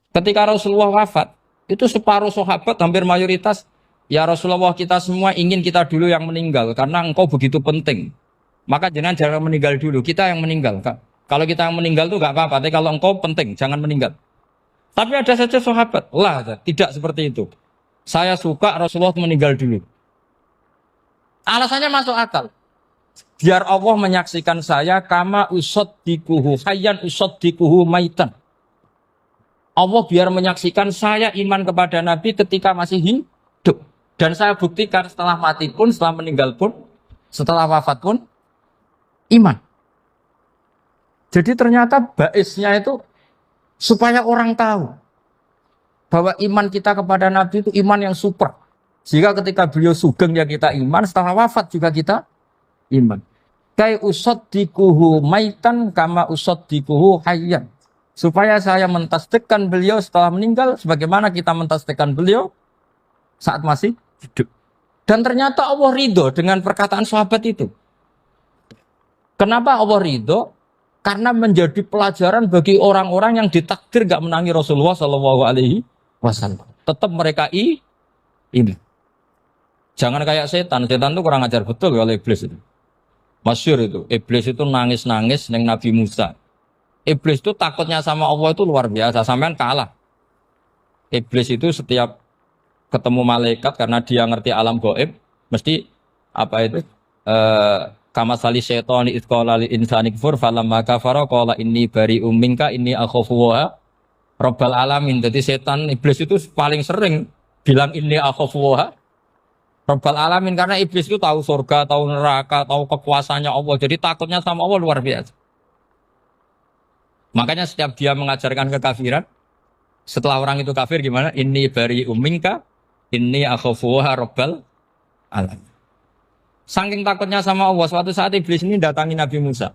Ketika Rasulullah wafat, itu separuh sahabat hampir mayoritas, ya Rasulullah kita semua ingin kita dulu yang meninggal karena engkau begitu penting. Maka jangan meninggal dulu, kita yang meninggal. Kalau kita yang meninggal tuh gak apa-apa, tapi kalau engkau penting, jangan meninggal. Tapi ada saja sahabat, lah tidak seperti itu. Saya suka Rasulullah meninggal dulu. Alasannya masuk akal. Biar Allah menyaksikan saya kama usoddikuhu hayyan usoddikuhu maitan. Allah biar menyaksikan saya iman kepada Nabi ketika masih hidup. Dan saya buktikan setelah mati pun, setelah meninggal pun, setelah wafat pun, iman. Jadi ternyata baisnya itu supaya orang tahu bahwa iman kita kepada Nabi itu iman yang super. Jika ketika beliau sugeng ya kita iman, setelah wafat juga kita iman. Kai usoddikuhu maitan kama usoddikuhu hayyan. Supaya saya mentasdikkan beliau setelah meninggal sebagaimana kita mentasdikkan beliau saat masih hidup. Dan ternyata Allah ridho dengan perkataan sahabat itu. Kenapa Allah ridho? Karena menjadi pelajaran bagi orang-orang yang ditakdir gak menangi Rasulullah SAW. Tetap mereka ini. Jangan kayak setan. Setan itu kurang ajar betul kalau iblis itu. Masyhur itu. Iblis itu nangis-nangis neng Nabi Musa. Iblis itu takutnya sama Allah itu luar biasa. Sampean kalah. Iblis itu setiap ketemu malaikat karena dia ngerti alam gaib, mesti apa itu? Kama sali syaitani id qala lil insani kfur falamma kafara qala inni bari'um minka inni akhafu wa rabbal alamin. Jadi setan iblis itu paling sering bilang inni akhafu wa rabbal alamin karena iblis itu tahu surga, tahu neraka, tahu kekuasaannya Allah. Jadi takutnya sama Allah luar biasa. Makanya setiap dia mengajarkan kekafiran, setelah orang itu kafir gimana? Inni bari'um minka inni akhafu wa rabbal alamin. Saking takutnya sama Allah, suatu saat iblis ini datangi Nabi Musa.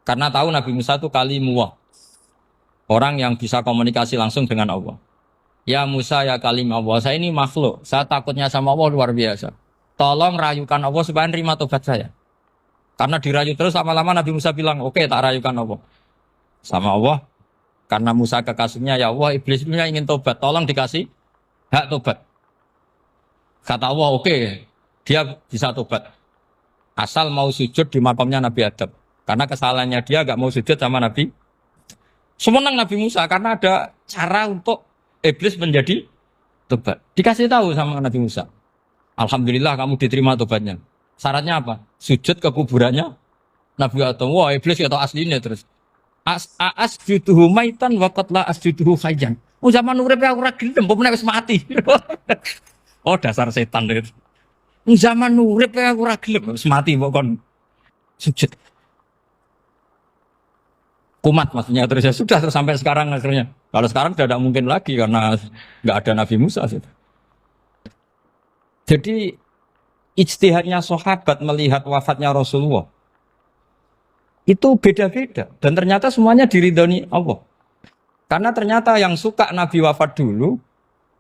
Karena tahu Nabi Musa itu kalimullah. Orang yang bisa komunikasi langsung dengan Allah. Ya Musa ya kalim Allah, saya ini makhluk. Saya takutnya sama Allah luar biasa. Tolong rayukan Allah supaya nerima tobat saya. Karena dirayu terus lama-lama Nabi Musa bilang, oke, tak rayukan Allah. Sama Allah. Karena Musa kekasihnya, ya Allah iblis ini ingin tobat. Tolong dikasih hak tobat. Kata Allah, oke. Dia bisa tobat. Asal mau sujud di makamnya Nabi Adam. Karena kesalahannya dia gak mau sujud sama Nabi. Semenang Nabi Musa karena ada cara untuk iblis menjadi tobat. Dikasih tahu sama Nabi Musa. Alhamdulillah kamu diterima tobatnya. Syaratnya apa? Sujud ke kuburannya Nabi Adam. Wah iblis ya tahu aslinya terus. Asjuduhu maitan wa qatla asjuduhu hayyan. Oh zaman urip aku ora gelem, mbok nek wis mati. Oh dasar setan itu. Zaman urip aku ora gelem wis mati mbok kon sujud. Kumat maksudnya terus ya sudah terus sampai sekarang akhirnya. Kalau sekarang sudah tidak mungkin lagi karena nggak ada Nabi Musa. Jadi ijtihadnya sahabat melihat wafatnya Rasulullah itu beda-beda dan ternyata semuanya diridhoni Allah. Karena ternyata yang suka Nabi wafat dulu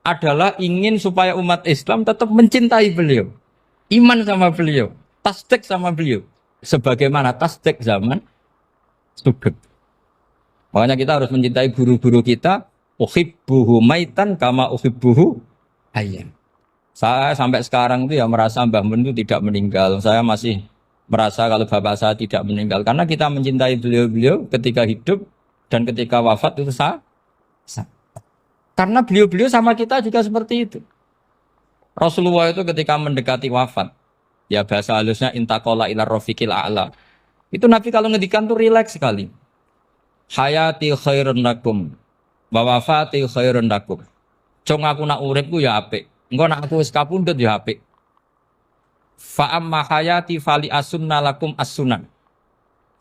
adalah ingin supaya umat Islam tetap mencintai beliau. Iman sama beliau, tasdik sama beliau. Sebagaimana tasdik zaman sugeng. Makanya kita harus mencintai guru-guru kita. Uhibbuhu maitan kama uhibbuhu hayyan. Saya sampai sekarang itu ya merasa Mbah Mun itu tidak meninggal. Saya masih merasa kalau bapak saya tidak meninggal. Karena kita mencintai beliau-beliau ketika hidup dan ketika wafat itu sama. Karena beliau-beliau sama kita juga seperti itu. Rasulullah itu ketika mendekati wafat, ya bahasa halusnya intaqala ila rafiqil a'la. Itu Nabi kalau ngedikan tuh rileks sekali. Hayati khairun lakum wa wafati khairun lakum. Jong aku nak uripku ya apik. Engko nak aku wis kapundhut ya apik. Fa amma hayati fali asunna lakum as-sunan.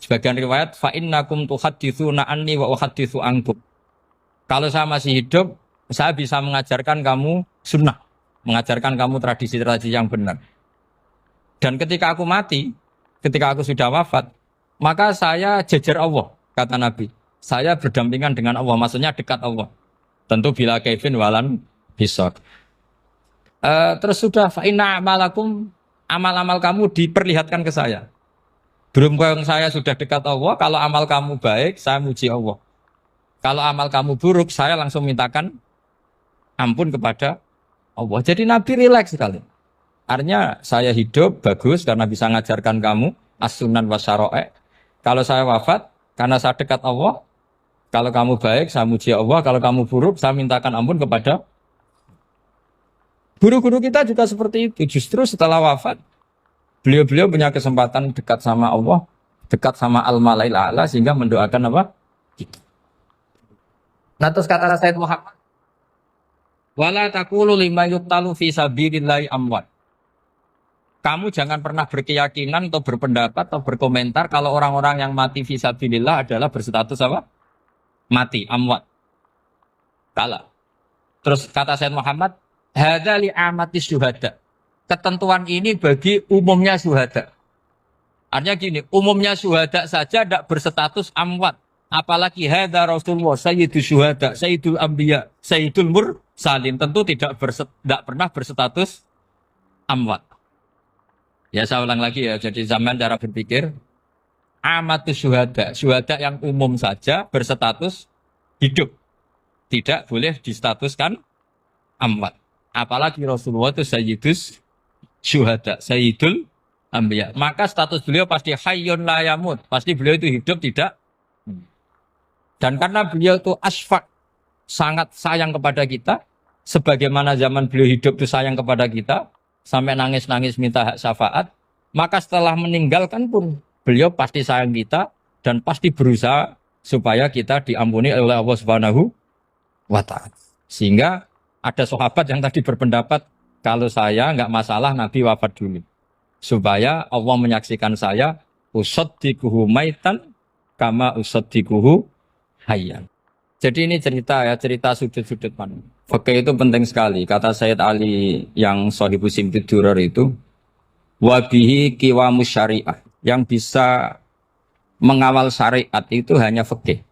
Sebagian riwayat fa innakum tuhadditsuna anni wa uhadditsu ankum. Kalau saya masih hidup, saya bisa mengajarkan kamu sunnah, mengajarkan kamu tradisi-tradisi yang benar. Dan ketika aku mati, ketika aku sudah wafat, maka saya jejer Allah, kata Nabi. Saya berdampingan dengan Allah, maksudnya dekat Allah. Tentu bila kaifin walan bisor. Terus sudah fa'inna amalakum, amal-amal kamu diperlihatkan ke saya. Berhubung saya sudah dekat Allah, kalau amal kamu baik, saya muji Allah. Kalau amal kamu buruk, saya langsung mintakan ampun kepada Allah. Jadi Nabi rileks sekali. Artinya saya hidup bagus karena bisa ngajarkan kamu as-sunan wa syara'i'. Kalau saya wafat karena saya dekat Allah. Kalau kamu baik, saya muji Allah. Kalau kamu buruk, saya mintakan ampun kepada guru-guru kita juga seperti itu. Justru setelah wafat, beliau-beliau punya kesempatan dekat sama Allah, dekat sama Al-Malail A'la sehingga mendoakan apa? Nah terus kata Sayyid Muhammad, wala taqulu lima yuqtalu fi sabilillahi amwat. Kamu jangan pernah berkeyakinan atau berpendapat atau berkomentar kalau orang-orang yang mati fi sabilillah adalah berstatus apa? Mati, amwat. Kalah. Terus kata Sayyid Muhammad, hadza li amatis syuhada. Ketentuan ini bagi umumnya syuhada. Artinya gini, umumnya syuhada saja tidak berstatus amwat. Apalagi hadza Rasulullah sayyidul syuhada, sayyidul anbiya, sayyidul mursalin, tentu tidak pernah berstatus amwat. Ya saya ulang lagi ya, jadi zaman cara berpikir amatus syuhada, syuhada yang umum saja berstatus hidup, tidak boleh distatuskan amwat. Apalagi Rasulullah itu sayyidus syuhada, sayyidul anbiya. Maka status beliau pasti hayyun la yamut, pasti beliau itu hidup tidak. Dan karena beliau itu asfaq, sangat sayang kepada kita, sebagaimana zaman beliau hidup itu sayang kepada kita, sampai nangis-nangis minta hak syafaat, maka setelah meninggalkan pun beliau pasti sayang kita dan pasti berusaha supaya kita diampuni oleh Allah Subhanahu wa ta'ala. Sehingga ada sahabat yang tadi berpendapat kalau saya nggak masalah Nabi wafat dulu. Supaya Allah menyaksikan saya usaddiquhu maitan kama usaddiquhu hayyan. Jadi ini cerita ya, cerita sudut-sudut pandang. Fikih itu penting sekali. Kata Sayyid Ali yang Shahibu Simtud Durar itu, wabihi qiwamus syariah. Yang bisa mengawal syariat itu hanya fikih.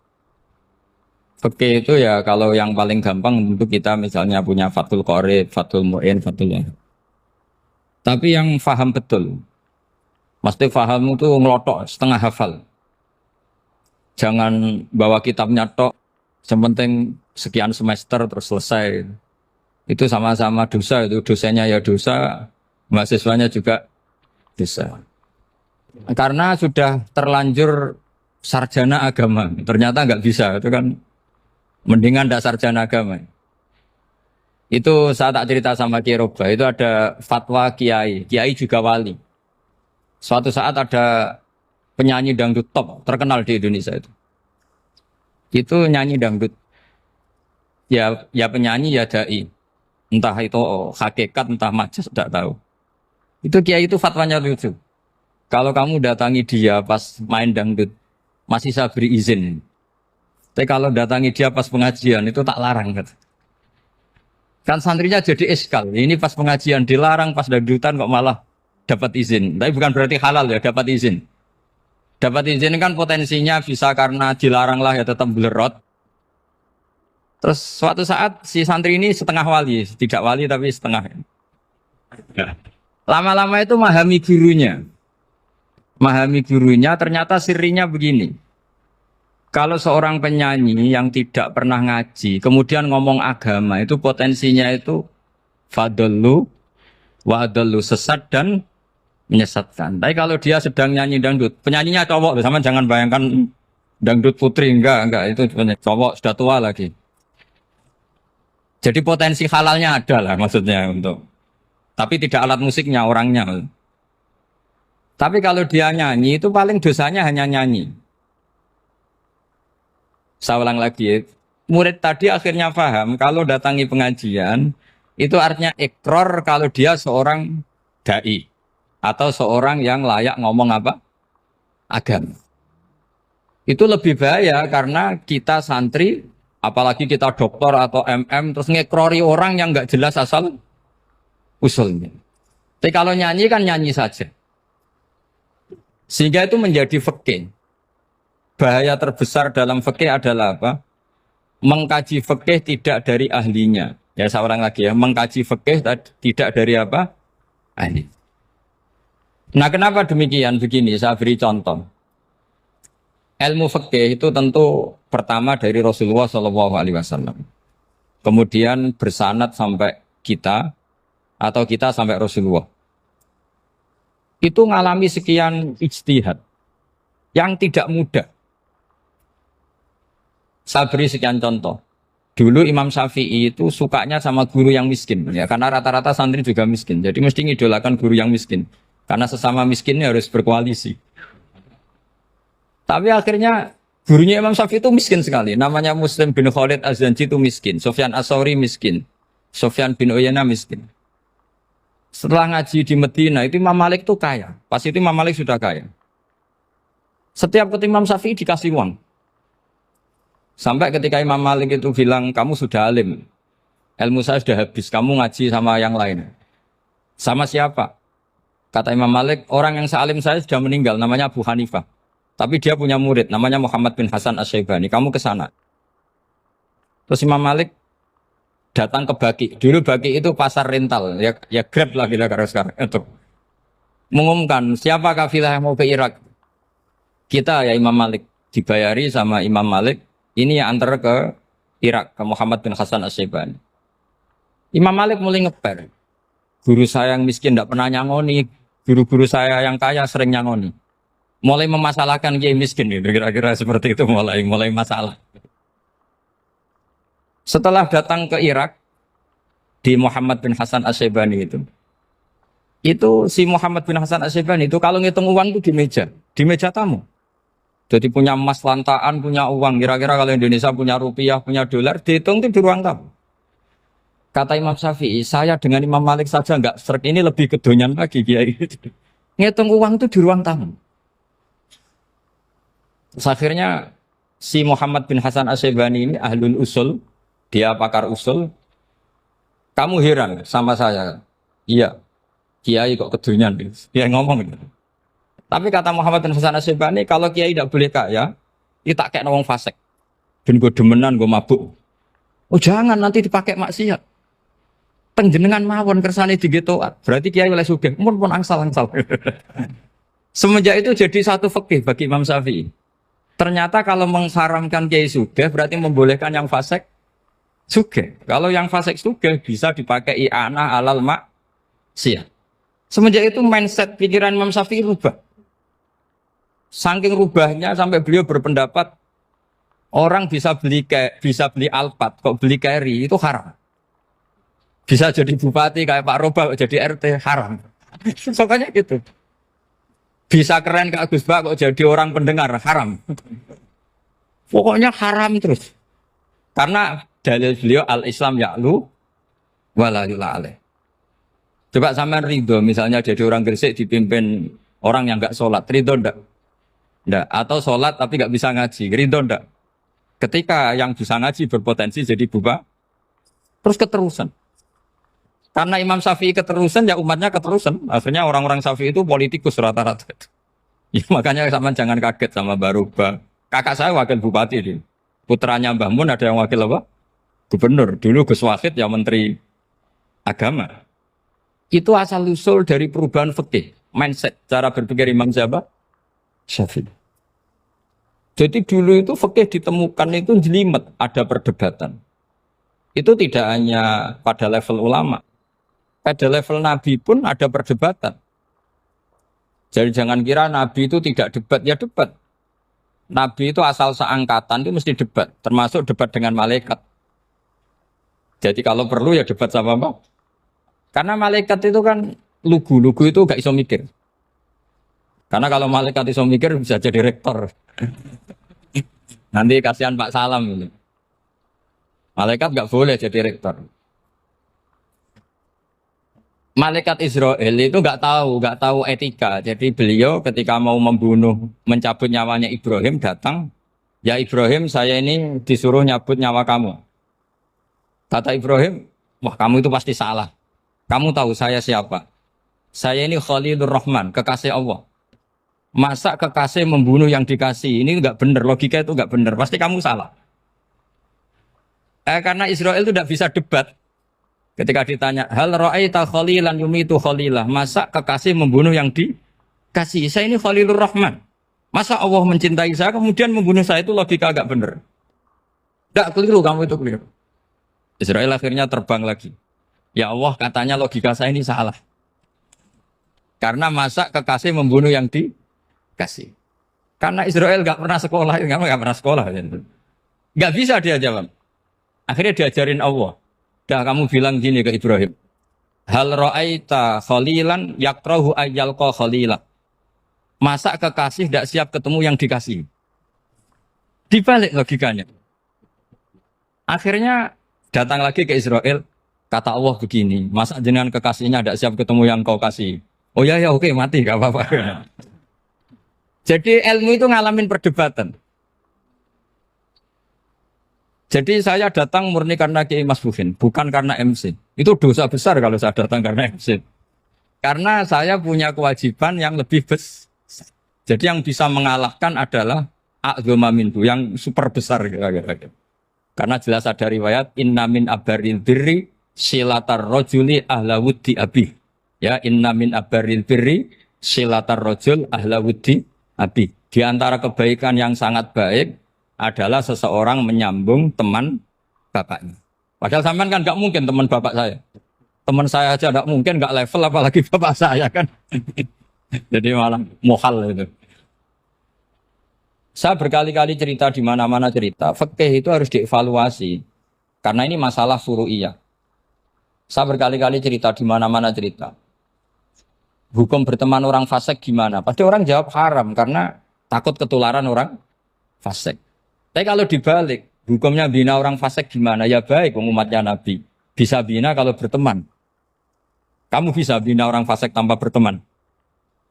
Fikih itu ya kalau yang paling gampang untuk kita misalnya punya Fathul Qorib, Fathul Mu'in, Fathul Wahab. Tapi yang faham betul, mesti faham itu ngelotok setengah hafal. Jangan bawa kitabnya tok, yang penting sekian semester terus selesai. Itu sama-sama dosa, itu dosennya ya dosa, mahasiswanya juga dosa. Karena sudah terlanjur sarjana agama, ternyata nggak bisa, itu kan mendingan ndak sarjana agama. Itu saya tak cerita sama Kiai Roba, itu ada fatwa kiai, kiai juga wali. Suatu saat ada penyanyi dangdut top terkenal di Indonesia itu. Itu nyanyi dangdut. Ya penyanyi ya dai. Entah itu hakikat entah majas tidak tahu. Itu kiai itu fatwanya lucu. Kalau kamu datangi dia pas main dangdut masih saya beri izin. Tapi kalau datangi dia pas pengajian itu tak larang kan. Kan santrinya jadi eskal. Ini pas pengajian dilarang, pas dangdutan kok malah dapat izin. Tapi bukan berarti halal ya, dapat izin. Dapat izin kan potensinya bisa karena dilarang lah ya tetap belerot. Terus suatu saat si santri ini setengah wali, tidak wali tapi setengah. Lama-lama itu memahami gurunya. Memahami gurunya ternyata sirinya begini. Kalau seorang penyanyi yang tidak pernah ngaji, kemudian ngomong agama, itu potensinya itu fadallu wa adallu, sesat dan menyesatkan. Tapi kalau dia sedang nyanyi dangdut, penyanyinya cowok, sama jangan bayangkan dangdut putri, enggak, itu cowok sudah tua lagi. Jadi potensi halalnya ada lah maksudnya untuk, tapi tidak alat musiknya, orangnya. Tapi kalau dia nyanyi, itu paling dosanya hanya nyanyi. Saya ulang lagi, murid tadi akhirnya paham kalau datangi pengajian itu artinya ikrar kalau dia seorang dai atau seorang yang layak ngomong apa? Agama. Itu lebih bahaya karena kita santri, apalagi kita doktor atau MM terus ngekrori orang yang nggak jelas asal usulnya. Tapi kalau nyanyi kan nyanyi saja. Sehingga itu menjadi fikih. Bahaya terbesar dalam fikih adalah apa? Mengkaji fikih tidak dari ahlinya. Ya saya ulang lagi ya, mengkaji fikih tidak dari apa? Ahli. Nah kenapa demikian? Begini, saya beri contoh. Ilmu fikih itu tentu pertama dari Rasulullah SAW. Kemudian bersanad sampai kita atau kita sampai Rasulullah. Itu ngalami sekian ijtihad yang tidak mudah. Saya beri sekian contoh. Dulu Imam Syafi'i itu sukanya sama guru yang miskin, ya karena rata-rata santri juga miskin. Jadi mesti ngidolakan guru yang miskin, karena sesama miskinnya harus berkoalisi. Tapi akhirnya gurunya Imam Syafi'i itu miskin sekali. Namanya Muslim bin Khalid Az-Zanji itu miskin, Sufyan As-Tsauri miskin, Sufyan bin Uyainah miskin. Setelah ngaji di Medina itu Imam Malik itu kaya. Pas itu Imam Malik sudah kaya. Setiap ketemu Imam Syafi'i dikasih uang. Sampai ketika Imam Malik itu bilang, kamu sudah alim, ilmu saya sudah habis, kamu ngaji sama yang lain. Sama siapa? Kata Imam Malik, orang yang sealim saya sudah meninggal, namanya Abu Hanifah. Tapi dia punya murid, namanya Muhammad bin Hasan Asy-Syaibani, kamu ke sana. Terus Imam Malik datang ke Baki. Dulu Baki itu pasar rental, ya Grab lah kira-kira sekarang. Itu mengumumkan, siapa kafilah yang mau ke Irak? Kita ya Imam Malik, dibayari sama Imam Malik. Ini yang antar ke Irak, ke Muhammad bin Hasan Asy-Syaibani. Imam Malik mulai ngeper. Guru saya yang miskin tidak pernah nyangoni, guru-guru saya yang kaya sering nyangoni. Mulai memasalahkan kiai miskin, gitu. Kira-kira seperti itu mulai masalah. Setelah datang ke Irak, di Muhammad bin Hasan Asy-Syaibani itu si Muhammad bin Hasan Asy-Syaibani itu kalau ngitung uang itu di meja tamu. Jadi punya emas lantaan, punya uang. Kira-kira kalau Indonesia punya rupiah, punya dolar, dihitung itu di ruang tamu. Kata Imam Syafi'i, saya dengan Imam Malik saja enggak serik, ini lebih kedonyan lagi kiai. Ngitung uang itu di ruang tamu. Terus akhirnya si Muhammad bin Hasan Asy-Syaibani ini ahlul usul, dia pakar usul. Kamu heran sama saya? Iya, kiai kok kedonyan. Dia ngomong gitu. Tapi kata Muhammad bin Hasan Asy-Syaibani, kalau kiai tidak boleh kaya, itu tak kayak wong fasik. Ben gue demenan, gue mabuk. Oh jangan, nanti dipakai maksiat. Tengjenengan mawon kersane digetoat. Berarti kiai oleh sugih. Mun pun angsal-angsal. Semenjak itu jadi satu fikih bagi Imam Syafi'i. Ternyata kalau mengharamkan kiai sugih, berarti membolehkan yang fasik sugih. Kalau yang fasik sugih bisa dipakai i'anah alal maksiat. Semenjak itu mindset pikiran Imam Syafi'i rubah. Saking rubahnya sampai beliau berpendapat orang bisa beli Alphard, kok beli carry itu haram. Bisa jadi bupati kayak Pak Roba, jadi RT haram. Pokoknya gitu. Bisa keren Kak Gus Bak kok jadi orang pendengar haram. Pokoknya haram terus. Karena dalil beliau al-Islam ya'lu wala yula alaih. Coba sampean ridho misalnya jadi orang Gresik dipimpin orang yang enggak sholat, ridho enggak? Enggak. Atau sholat tapi enggak bisa ngaji, ridho enggak? Ketika yang bisa ngaji berpotensi jadi buba, terus keterusan. Karena Imam Syafi'i keterusan, ya umatnya keterusan. Akhirnya orang-orang Syafi'i itu politikus rata-rata. Ya, makanya sama jangan kaget sama Baruba. Kakak saya wakil bupati ini. Putranya Mbah Mun ada yang wakil apa? Gubernur. Dulu Gus Wahid ya menteri agama. Itu asal usul dari perubahan fikih, mindset, cara berpikir Imam Syafi'i. Jadi dulu itu fikih ditemukan itu jelimet, ada perdebatan. Itu tidak hanya pada level ulama, pada level Nabi pun ada perdebatan. Jadi jangan kira Nabi itu tidak debat, ya debat. Nabi itu asal seangkatan itu mesti debat, termasuk debat dengan malaikat. Jadi kalau perlu ya debat sama apa? Karena malaikat itu kan lugu itu gak iso mikir. Karena kalau malaikat iso mikir bisa jadi rektor. Nanti kasihan Pak Salam ini. Malaikat gak boleh jadi rektor. Malaikat Israel itu gak tahu etika. Jadi beliau ketika mau membunuh, mencabut nyawanya Ibrahim datang, ya Ibrahim saya ini disuruh nyabut nyawa kamu. Kata Ibrahim, wah kamu itu pasti salah. Kamu tahu saya siapa? Saya ini Khalilur Rahman, kekasih Allah. Masa kekasih membunuh yang dikasih? Ini enggak benar, logika itu enggak benar. Pasti kamu salah. Karena Israel itu tidak bisa debat. Ketika ditanya, hal ra'aita khalilan yumitu khalilah? Masa kekasih membunuh yang dikasih? Saya ini Khalilur Rahman. Masa Allah mencintai saya kemudian membunuh saya, itu logika agak bener. Enggak, keliru, kamu itu keliru. Israel akhirnya terbang lagi. Ya Allah, katanya logika saya ini salah. Karena masa kekasih membunuh yang dikasih. Karena Israel nggak pernah sekolah, nggak pernah sekolah. Nggak bisa dia jawab. Akhirnya diajarin Allah. Dah kamu bilang gini ke Ibrahim. Hal ra'aita khalilan yakrahu ayyalqa khalila. Masa kekasih tidak siap ketemu yang dikasih. Dibalik logikanya. Akhirnya datang lagi ke Israel. Kata Allah begini. Masa jenengan kekasihnya tidak siap ketemu yang kau kasih. Oh ya ya oke mati gak apa-apa. Jadi ilmu itu ngalamin perdebatan. Jadi saya datang murni karena Kiai Mas Buhin, bukan karena MC. Itu dosa besar kalau saya datang karena MC. Karena saya punya kewajiban yang lebih besar. Jadi yang bisa mengalahkan adalah a'dzama minhu, yang super besar. Karena jelas ada riwayat inna min abaril birri silatar rojuli ahla wuddi abi. Ya, inna min abaril birri silatar rojul ahla wuddi abi. Di antara kebaikan yang sangat baik adalah seseorang menyambung teman bapaknya. Padahal sampean kan nggak mungkin teman bapak saya. Teman saya aja nggak mungkin, nggak level apalagi bapak saya kan. Jadi malah mohal itu. Saya berkali-kali cerita di mana-mana cerita. Fikih itu harus dievaluasi. Karena ini masalah furu'iyah. Saya berkali-kali cerita di mana-mana cerita. Hukum berteman orang fasik gimana? Pasti orang jawab haram karena takut ketularan orang fasik. Tapi kalau dibalik, hukumnya bina orang fasik gimana? Ya baik, umatnya Nabi. Bisa bina kalau berteman. Kamu bisa bina orang fasik tanpa berteman?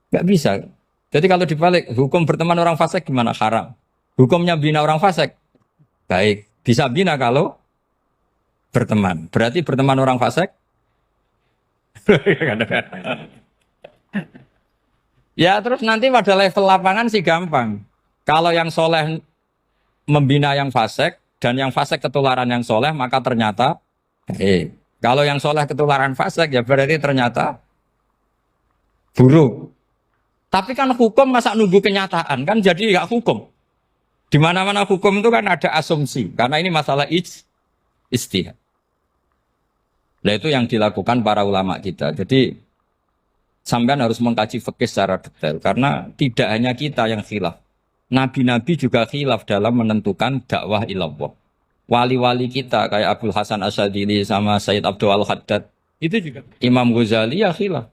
Gak bisa. Jadi kalau dibalik, hukum berteman orang fasik gimana? Haram. Hukumnya bina orang fasik? Baik. Bisa bina kalau berteman. Berarti berteman orang fasik? Ya terus nanti pada level lapangan sih gampang. Kalau yang soleh membina yang fasik dan yang fasik ketularan yang soleh, maka ternyata kalau yang soleh ketularan fasik ya berarti ternyata buruk. Tapi kan hukum masa nunggu kenyataan kan jadi nggak hukum. Di mana-mana hukum itu kan ada asumsi karena ini masalah ijtihad. Nah itu yang dilakukan para ulama kita. Jadi sampean harus mengkaji fikih secara detail karena tidak hanya kita yang khilaf. Nabi-nabi juga khilaf dalam menentukan dakwah ilallah. Wali-wali kita kayak Abdul Hasan Asyadili sama Sayyid Abdul Al-Haddad itu juga. Imam Ghazali ya khilaf.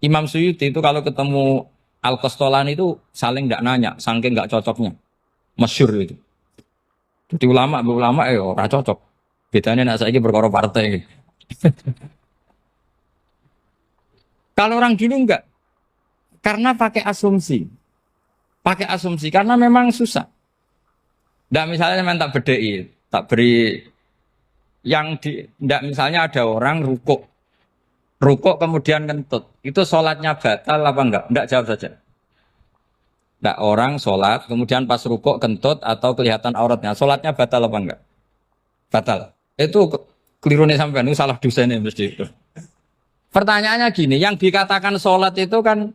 Imam Suyuti itu kalau ketemu Al-Qastolani itu saling tidak nanya, saking nggak cocoknya. Masyhur itu. Jadi ulama ora cocok. Bedanya nak saiki perkara partai. Kalau orang dulu enggak. Karena pakai asumsi. Pakai asumsi karena memang susah. Ndak misalnya memang tak bedai, tak beri yang di ndak misalnya ada orang rukuk kemudian kentut. Itu sholatnya batal apa enggak? Enggak, jawab saja. Enggak, orang sholat kemudian pas rukuk kentut atau kelihatan auratnya, sholatnya batal apa enggak? Batal. Itu keliru nih sampean, itu salah dosennya mesti itu. Pertanyaannya gini, yang dikatakan sholat itu kan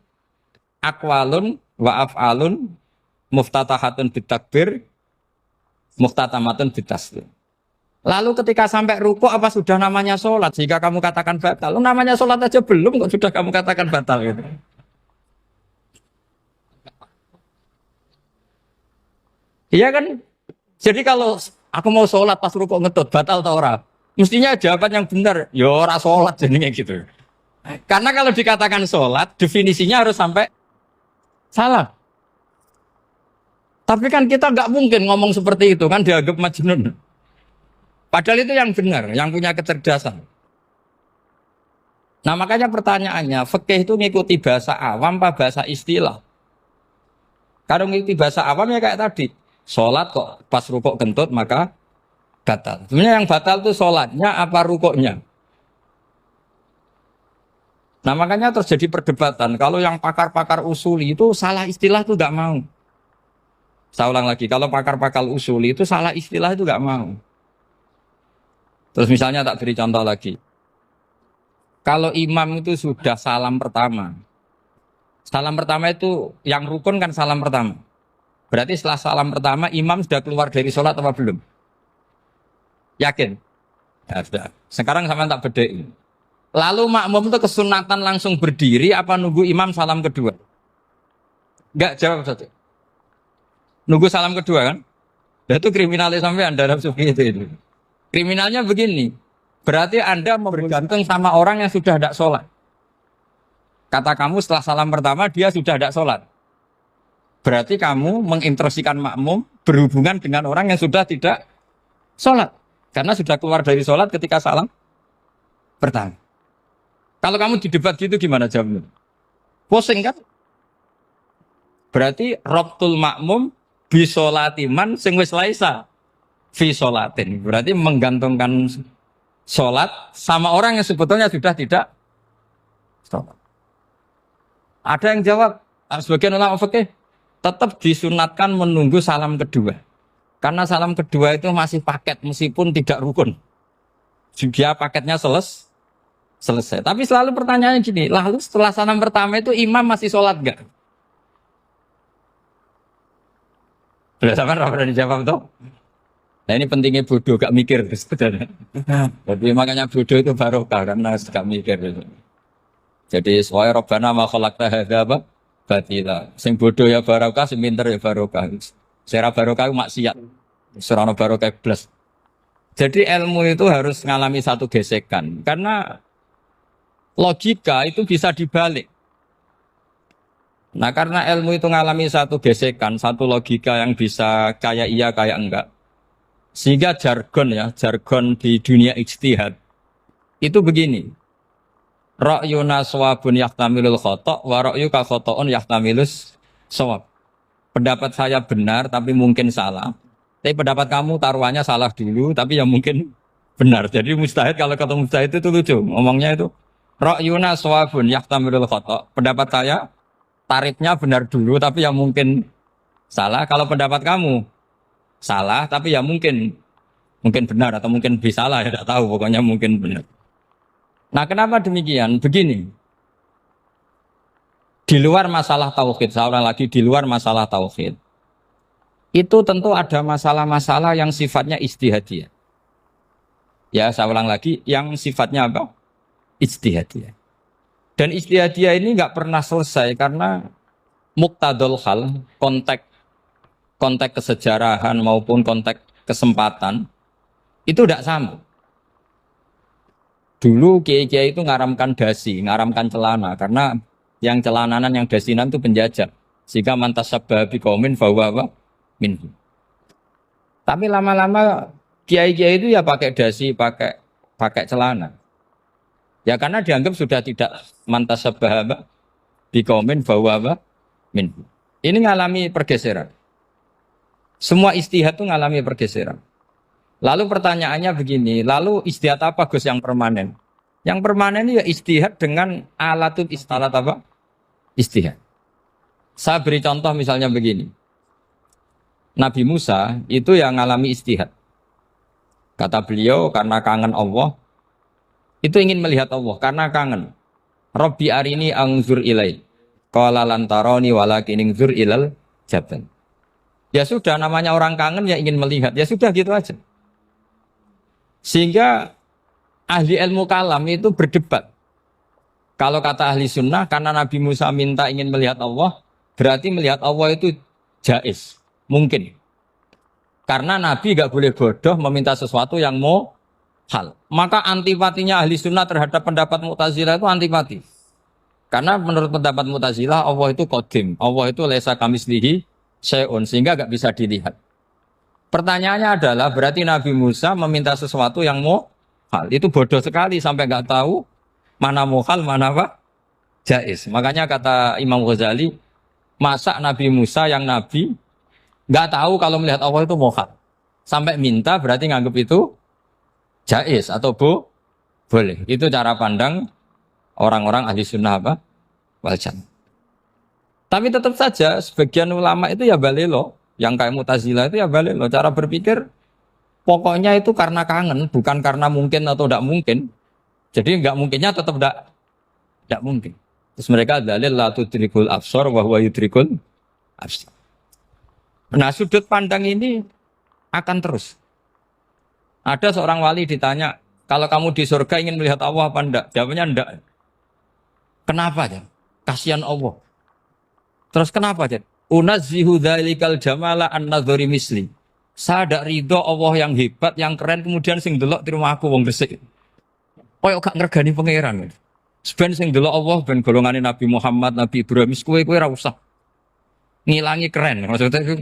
aqwalun wa af'alun muftatahatun bitakbir muftatamatun bitaslim. Lalu ketika sampai rukuk apa sudah namanya sholat? Jika kamu katakan batal, namanya sholat aja belum kok sudah kamu katakan batal gitu. Iya kan? Jadi kalau aku mau sholat pas rukuk ngetut batal atau ora? Mestinya jawaban yang benar, ya ora sholat jadinya gitu. Karena kalau dikatakan sholat, definisinya harus sampai salah. Tapi kan kita nggak mungkin ngomong seperti itu kan dianggap majnun. Padahal itu yang benar, yang punya kecerdasan. Nah makanya pertanyaannya, fikih itu ngikuti bahasa awam apa bahasa istilah? Kalau ngikuti bahasa awam ya kayak tadi, sholat kok pas rukuk kentut maka batal. Sebenarnya yang batal itu sholatnya apa rukuknya? Nah makanya terjadi perdebatan. Kalau yang pakar-pakar usuli itu salah istilah itu nggak mau. Saya ulang lagi, kalau pakar-pakar usuli itu salah istilah itu nggak mau. Terus misalnya tak beri contoh lagi. Kalau imam itu sudah salam pertama, Salam pertama itu yang rukun kan salam pertama. Berarti setelah salam pertama imam sudah keluar dari sholat apa belum? Yakin? Ya sudah. Sekarang sama tak bedain. Lalu makmum itu kesunatan langsung berdiri apa nunggu imam salam kedua? Enggak, jawab satu. Nunggu salam kedua kan? Nah, itu kriminalnya sampai Anda sufi itu. Kriminalnya begini. Berarti Anda mau bergantung sama orang yang sudah tidak sholat. Kata kamu setelah salam pertama dia sudah tidak sholat. Berarti kamu mengintersikan makmum berhubungan dengan orang yang sudah tidak sholat. Karena sudah keluar dari sholat ketika salam pertama. Kalau kamu di debat gitu gimana jawabnya? Pusing kan? Berarti robtul makmum bisolatiman sing wis laisa fi sholatin. Berarti menggantungkan sholat sama orang yang sebetulnya sudah tidak sholat. Ada yang jawab, sebagian ulama fikih tetap disunatkan menunggu salam kedua. Karena salam kedua itu masih paket meskipun tidak rukun. Dia paketnya selesai. Tapi selalu pertanyaannya gini, lalu setelah salam pertama itu imam masih sholat enggak? Sudah sama pernah dijawab tuh? Nah ini pentingnya bodoh, gak mikir sebenarnya. Jadi makanya bodoh itu barokah karena gak mikir. Jadi soalnya Rabbana ma khalaqta hadza apa? Batila. Sing bodoh ya barokah, sing pinter ya barokah. Sera barokah maksiat. Serana barokah plus. Jadi ilmu itu harus mengalami satu gesekan karena logika itu bisa dibalik. Nah karena ilmu itu mengalami satu gesekan, satu logika yang bisa kayak iya kayak enggak. Sehingga jargon di dunia ijtihad itu begini. Ra'yuna shawabun yahtamilul khata' wa ra'yuka khata'un yahtamilus shawab. Pendapat saya benar tapi mungkin salah. Tapi pendapat kamu taruhannya salah dulu tapi ya mungkin benar. Jadi mustahid kalau kata mustahid itu lucu. Ngomongnya itu ra'yuna shawabun yahtamilul khata'. Pendapat saya tarifnya benar dulu tapi ya mungkin salah. Kalau pendapat kamu salah tapi ya mungkin benar atau mungkin bisa salah ya tidak tahu pokoknya mungkin benar. Nah kenapa demikian? Begini, di luar masalah tauhid, saya ulang lagi di luar masalah tauhid, itu tentu ada masalah-masalah yang sifatnya ijtihadiyah. Ya saya ulang lagi, yang sifatnya apa? Ijtihadiyah. Dan ijtihadiyah ini nggak pernah selesai karena muqtadul hal, konteks kesejarahan maupun konteks kesempatan itu tidak sama. Dulu kiai-kiai itu ngaramkan dasi, ngaramkan celana karena yang celananan yang dasinan itu penjajah. Sehingga mantasabbaha biqaumin fahuwa minhum. Tapi lama-lama kiai-kiai itu ya pakai dasi, pakai celana. Ya karena dianggap sudah tidak mantasabbaha biqaumin fahuwa minhum. Ini ngalami pergeseran. Semua ijtihad itu ngalami pergeseran. Lalu pertanyaannya begini, lalu ijtihad apa Gus yang permanen? Yang permanen ya ijtihad dengan alat apa? Ijtihad. Saya beri contoh misalnya begini. Nabi Musa itu yang ngalami ijtihad. Kata beliau karena kangen Allah, itu ingin melihat Allah karena kangen. Rabbi arini anzur ilai. Qala lan tarani walakin anzur ilal jabal. Ya sudah namanya orang kangen ya ingin melihat. Ya sudah gitu aja. Sehingga ahli ilmu kalam itu berdebat. Kalau kata ahli sunnah, karena Nabi Musa minta ingin melihat Allah, berarti melihat Allah itu jaiz, mungkin. Karena Nabi gak boleh bodoh meminta sesuatu yang mau hal. Maka antipatinya ahli sunnah terhadap pendapat Mu'tazilah itu antipati. Karena menurut pendapat Mu'tazilah, Allah itu qadim, Allah itu laisa kamislihi syai'un, sehingga gak bisa dilihat. Pertanyaannya adalah berarti Nabi Musa meminta sesuatu yang muhal. Itu bodoh sekali sampai nggak tahu mana muhal, mana apa? Jaiz. Makanya kata Imam Ghazali, masa Nabi Musa yang Nabi nggak tahu kalau melihat Allah itu muhal. Sampai minta berarti nganggap itu jaiz atau boleh. Itu cara pandang orang-orang ahli sunnah apa? Wal jannah. Tapi tetap saja sebagian ulama itu ya balelo. Yang kayak Mu'tazilah itu ya balik loh cara berpikir pokoknya itu karena kangen bukan karena mungkin atau tidak mungkin. Jadi nggak mungkinnya tetap tidak mungkin. Terus mereka dalil la tudrikul absar wa huwa yudrikul absar. Nah, sudut pandang ini akan terus. Ada seorang wali ditanya, kalau kamu di surga ingin melihat Allah apa enggak? Jawabnya enggak. Kenapa ya? Kasihan Allah. Terus kenapa ya? Unazzihu dzalikal jamala an-nadhari misli. Saya tidak ridho Allah yang hebat, yang keren, kemudian sing delok di rumah aku wong resik. Koyok gak ngergani pangeran. Sebenarnya sing delok Allah ben golongane Nabi Muhammad, Nabi Ibrahim, kowe ora usah ngilangi keren. Maksudnya itu.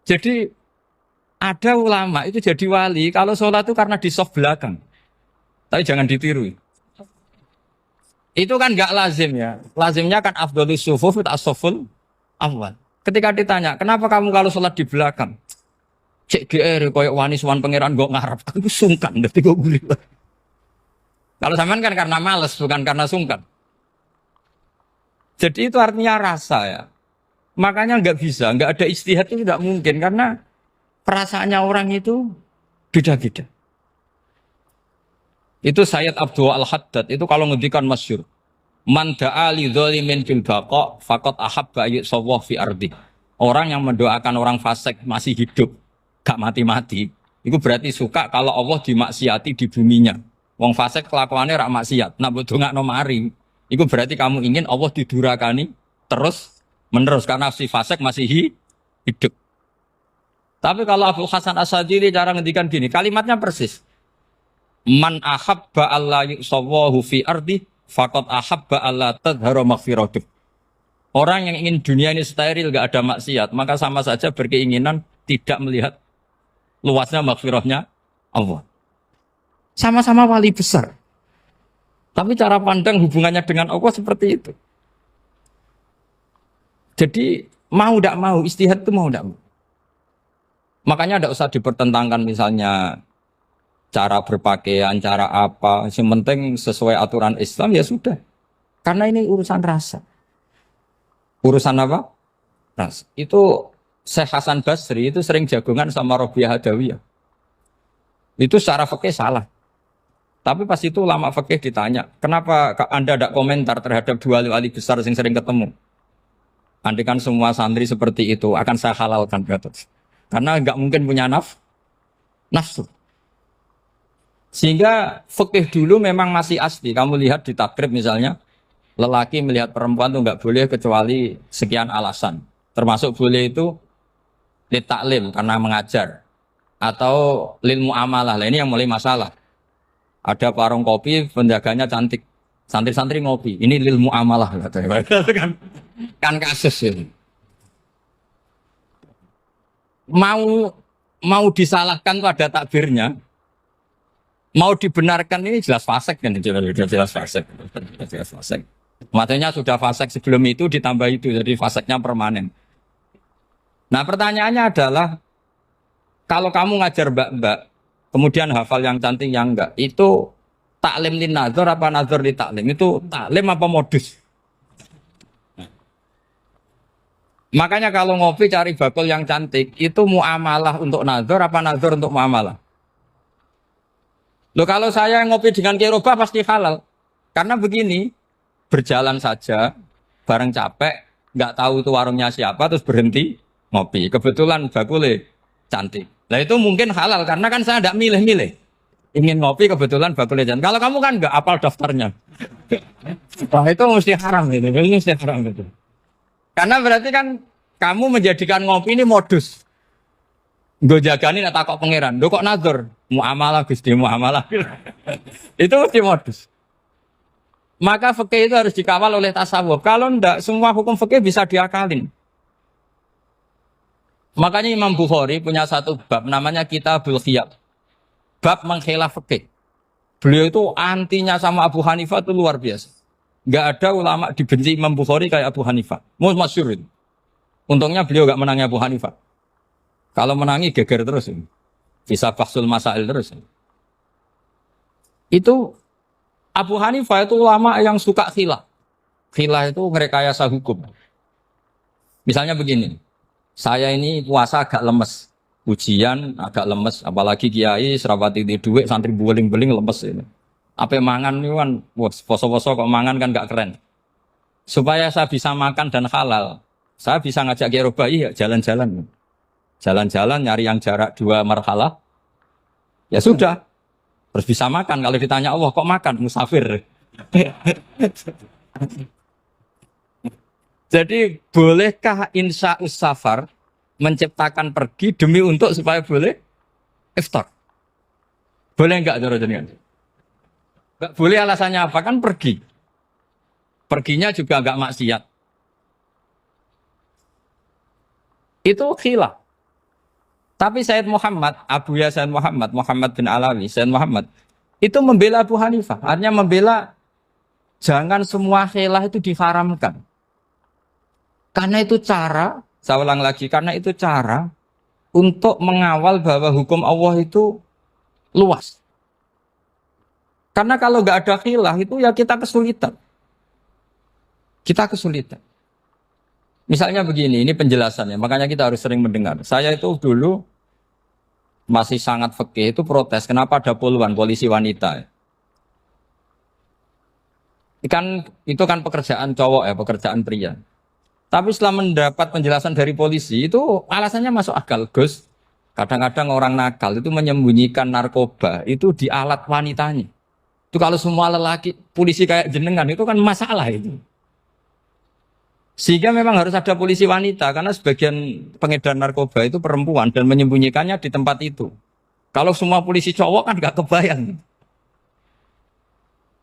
Jadi ada ulama itu jadi wali kalau sholat itu karena di soft belakang. Tapi jangan ditiru. Itu kan nggak lazim ya. Lazimnya kan afdhalus sufuf as-saful awal. Ketika ditanya, kenapa kamu kalau sholat di belakang? Cek GR koyok wani suwan pangeran gak ngarep. Aku sungkan dadi kok guli. Kalau sampean kan karena males bukan karena sungkan. Jadi itu artinya rasa ya. Makanya nggak bisa, nggak ada ijtihad itu tidak mungkin karena perasaannya orang itu beda-beda. Itu Sayyid Abdul Al-Haddad itu kalau ngendikan masyhur. Man da'a li dzalimin bil baqa faqad ahabba yusawwah fi ardi. Orang yang mendoakan orang fasik masih hidup, gak mati-mati, itu berarti suka kalau Allah dimaksiati di buminya. Wong fasik kelakuannya rak maksiat, nak mbok dongakno mari. Itu berarti kamu ingin Allah didurakani terus menerus karena si fasik masih hidup. Tapi kalau Abu Hasan As-Sadili cara ngendikan gini, kalimatnya persis. Man ahabba alla yusawwahu fi ardi faqad ahabba alla tadhara maghfiratuh. Orang yang ingin dunia ini steril gak ada maksiat, maka sama saja berkeinginan tidak melihat luasnya maghfirahnya Allah. Sama-sama wali besar. Tapi cara pandang hubungannya dengan Allah seperti itu. Jadi mau tidak mau, istihad itu mau tidak mau. Makanya tidak usah dipertentangkan misalnya cara berpakaian, cara apa. Yang penting sesuai aturan Islam ya sudah. Karena ini urusan rasa. Urusan apa? Rasa. Itu Syekh Hasan Basri itu sering jagongan sama Robiah Hadawiyah. Itu secara fikih salah. Tapi pas itu ulama fikih ditanya, kenapa Anda tidak komentar terhadap dua wali besar yang sering ketemu? Andai kan semua santri seperti itu, akan saya halalkan. Karena nggak mungkin punya nafsu. Sehingga fikih dulu memang masih asli. Kamu lihat di takrib misalnya, lelaki melihat perempuan itu nggak boleh kecuali sekian alasan. Termasuk boleh itu li taklim karena mengajar. Atau lil muamalah. Lah ini yang mulai masalah. Ada warung kopi, penjaganya cantik. Santri-santri ngopi. Ini lil muamalah. Kan kasus ini. Mau disalahkan tuh ada takbirnya. Mau dibenarkan ini jelas fasik kan? Jelas fasik. Jelas fasik. Maksudnya sudah fasik sebelum itu ditambah itu. Jadi fasiknya permanen. Nah pertanyaannya adalah, kalau kamu ngajar mbak-mbak, kemudian hafal yang cantik yang enggak, itu taklim lin nazar apa nazar li taklim? Itu taklim apa modus? Makanya kalau ngopi cari bakul yang cantik, itu muamalah untuk nazar apa nazar untuk muamalah? Loh kalau saya ngopi dengan kirobah pasti halal. Karena begini, berjalan saja, bareng capek, nggak tahu itu warungnya siapa, terus berhenti ngopi. Kebetulan bakulnya cantik. Nah itu mungkin halal, karena kan saya tidak milih-milih. Ingin ngopi kebetulan bakulnya cantik. Kalau kamu kan nggak apal daftarnya. Wah itu mesti haram itu, mesti haram itu. Karena berarti kan kamu menjadikan ngopi ini modus. Gue jagani nak takok pangeran. Lo kok nazar? Muamalah Gusti, muamalah. Itu mesti modus. Maka fikih itu harus dikawal oleh tasawuf. Kalau ndak, semua hukum fikih bisa diakalin. Makanya Imam Bukhari punya satu bab namanya Kitabul Khiyab. Bab mengkhilaf fikih. Beliau itu antinya sama Abu Hanifah itu luar biasa. Nggak ada ulama dibenci Imam Bukhari kayak Abu Hanifah. Masyhur itu. Untungnya beliau nggak menangi Abu Hanifah. Kalau menangi geger terus. Bisa bahsul masail terus. Itu Abu Hanifah itu ulama yang suka khilaf. Khilaf itu merekayasa hukum. Misalnya begini. Saya ini puasa agak lemes. Ujian agak lemes. Apalagi kiai, serapati di duit, santri beling-beling lemes ini. Apa mangan itu kan, poso-poso kok mangan kan gak keren. Supaya saya bisa makan dan halal, saya bisa ngajak Kiai Robai ya jalan-jalan. Jalan-jalan nyari yang jarak 2 marhalah, ya sudah. Terus bisa makan. Kalau ditanya Allah kok makan? Musafir. Jadi bolehkah insya safar menciptakan pergi demi untuk supaya boleh iftar? Boleh enggak cara jenengan? Enggak boleh, alasannya apa? Kan pergi. Perginya juga enggak maksiat. Itu khilaf. Tapi Sayyid Muhammad, Abu Ya Sayyid Muhammad, Muhammad bin Alawi, Sayyid Muhammad, itu membela Abu Hanifah. Artinya membela jangan semua khilaf itu diharamkan. Karena itu cara, saya ulang lagi, karena itu cara untuk mengawal bahwa hukum Allah itu luas. Karena kalau nggak ada khilaf itu ya kita kesulitan. Kita kesulitan. Misalnya begini, ini penjelasannya, makanya kita harus sering mendengar. Saya itu dulu masih sangat fikih itu protes, kenapa ada puluhan polisi wanita? Itu kan pekerjaan cowok ya, pekerjaan pria. Tapi setelah mendapat penjelasan dari polisi itu alasannya masuk akal, Gus. Kadang-kadang orang nakal itu menyembunyikan narkoba itu di alat wanitanya. Itu kalau semua lelaki polisi kayak jenengan itu kan masalah itu. Sehingga memang harus ada polisi wanita karena sebagian pengedar narkoba itu perempuan dan menyembunyikannya di tempat itu. Kalau semua polisi cowok kan gak kebayang.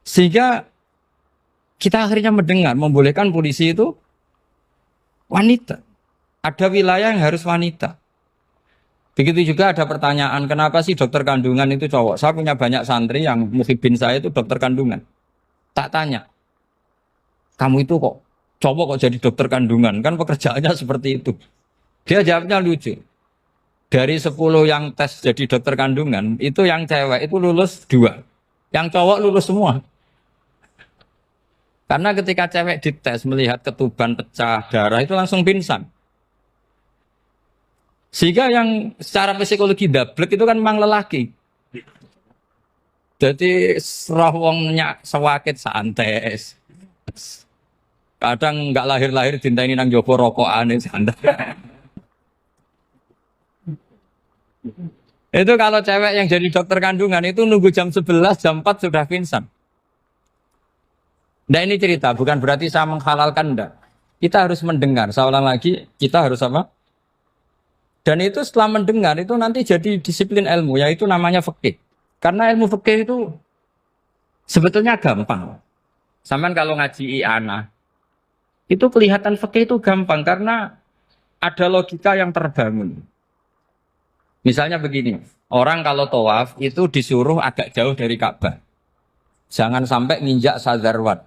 Sehingga kita akhirnya mendengar membolehkan polisi itu wanita. Ada wilayah yang harus wanita. Begitu juga ada pertanyaan, kenapa sih dokter kandungan itu cowok? Saya punya banyak santri yang muhibin saya itu dokter kandungan. Tak tanya, kamu itu kok cowok kok jadi dokter kandungan? Kan pekerjaannya seperti itu. Dia jawabnya lucu. Dari 10 yang tes jadi dokter kandungan, itu yang cewek itu lulus 2. Yang cowok lulus semua. Karena ketika cewek dites melihat ketuban pecah darah itu langsung pingsan. Sehingga yang secara psikologi dablek itu kan memang lelaki. Jadi serawongnya sewakit santes. Kadang nggak lahir-lahir dintaini nang jopo rokokan santai. Itu kalau cewek yang jadi dokter kandungan itu nunggu jam 11, jam 4 sudah pingsan. Nah ini cerita, bukan berarti saya menghalalkan, enggak. Kita harus mendengar, saya ulang lagi, kita harus apa? Dan itu setelah mendengar, itu nanti jadi disiplin ilmu, yaitu namanya fikih. Karena ilmu fikih itu sebetulnya gampang. Sampai kalau ngaji i'anah, itu kelihatan fikih itu gampang, karena ada logika yang terbangun. Misalnya begini, orang kalau tawaf itu disuruh agak jauh dari Ka'bah. Jangan sampai nginjak sadarwan.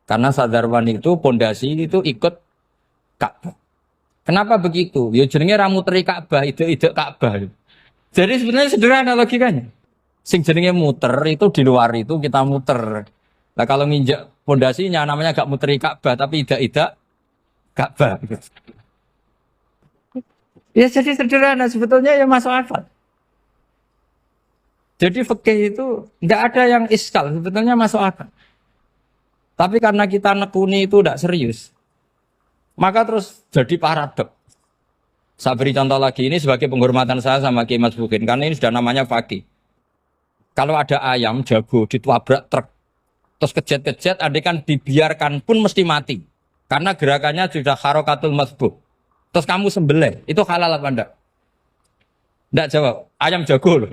Karena sadarwan itu pondasi itu ikut Ka'bah. Kenapa begitu? Ya jenenge ra muteri Ka'bah, ide-ide Ka'bah. Jadi sebenarnya sederhana logikanya. Sing jenenge muter itu di luar itu kita muter. Nah kalau nginjak pondasinya namanya gak muteri Ka'bah tapi ide-ide Ka'bah. Ya jadi sederhana sebetulnya ya masuk akal. Jadi fikih itu enggak ada yang iskal, sebetulnya masuk akal. Tapi karena kita nekuni itu tidak serius, maka terus jadi paradok. Saya beri contoh lagi, ini sebagai penghormatan saya sama Kiai Mas Bukin, karena ini sudah namanya fakih. Kalau ada ayam jago ditabrak truk, terus kejet-kejet, adekan dibiarkan pun mesti mati. Karena gerakannya sudah harokatul masbuh. Terus kamu sembelih, itu halal apa enggak? Enggak jawab, ayam jago loh.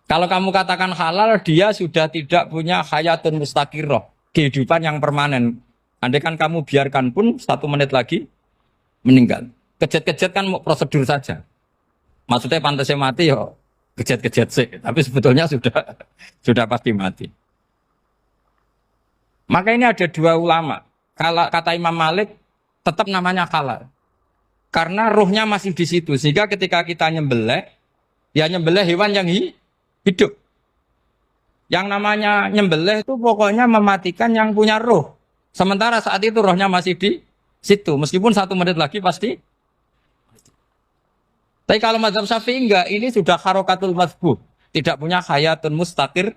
Kalau kamu katakan halal, dia sudah tidak punya hayatun mustaqirroh, kehidupan yang permanen. Andai kan kamu biarkan pun 1 menit lagi meninggal. Kejet-kejet kan prosedur saja. Maksudnya pantasnya mati ya kejet-kejet sih, tapi sebetulnya sudah pasti mati. Maka ini ada 2 ulama. Kalau kata Imam Malik tetap namanya halal. Karena ruhnya masih di situ. Sehingga ketika kita nyembelih, ya nyembelih hewan yang hidup. Yang namanya nyembelih itu pokoknya mematikan yang punya roh. Sementara saat itu rohnya masih di situ. Meskipun 1 menit lagi pasti. Tapi kalau mazhab Syafi'i enggak, ini sudah harokatul masbuh. tidak punya hayatun mustaqir.